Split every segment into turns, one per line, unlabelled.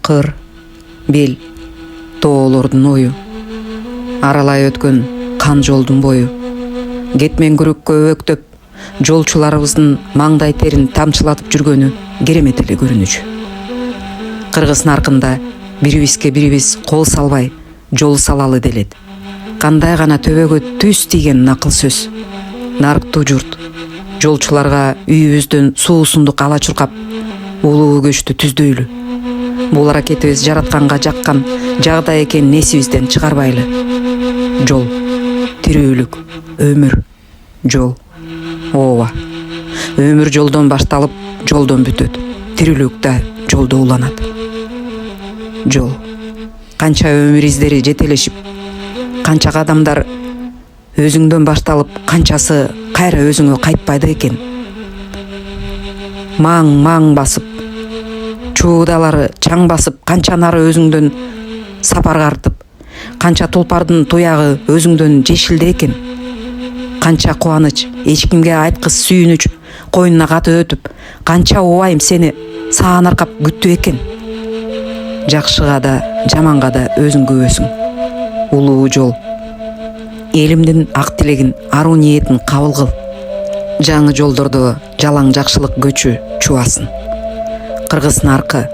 кыр, бел, тоолордун ою, аралай өткөн кан жолдун бою, кетмен күрөккө өбөктөп, жолчуларыбыздын маңдай терин тамчылатып жүргөнү керемет эле көрүнүчү. Кыргыз наркында бирибизге бирибиз кол салбай жол салалы делет. Кандай гана төбөгө түз тийген накыл сөз. Нарктуу журт жолчуларга үйүбүздөн суусундук ала чуркап, улуу көчтү түздөйлү. Бул аракетибиз жаратканга жаккан жагдай экен эсибизден чыгарбайлы. Жол, тирүүлүк, өмүр, жол. Ооба. Өмүр жолдон башталып, жолдон бүтөт. Тирүүлүк да жолдо уланат. Жол. Канча өмүр издери жетелешип, канча кадамдар өзүңдөн башталып, канчасы кайра өзүңө кайтпайды экен. Маң басып, чуудалары чаң басып, канча нары өзүңдөн сапарга артып, канча тулпардын туягы өзүңдөн жешилде экен. Канча кубаныч, эч кимге айткыс сүйүнүч койнуна катып өтүп, канча убайым сени саан аркап күттү экен. Жакшыга да, жаманга да өзүң күбөсүң. Улуу жол. Элимдин ак тилегин, аруу ниетин кабыл кыл. Жаңы жолдордо жалаң жакшылык көчү чубасын. Кыргыз наркы,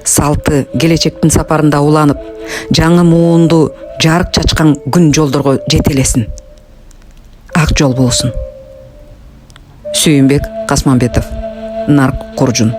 салты келечектин сапарында уланып, жаңы муунду жарык чачкан күн жолдорго жетелесин. Ак жол болсун. Сүйүнбек Касманбетов, нарк Куржун.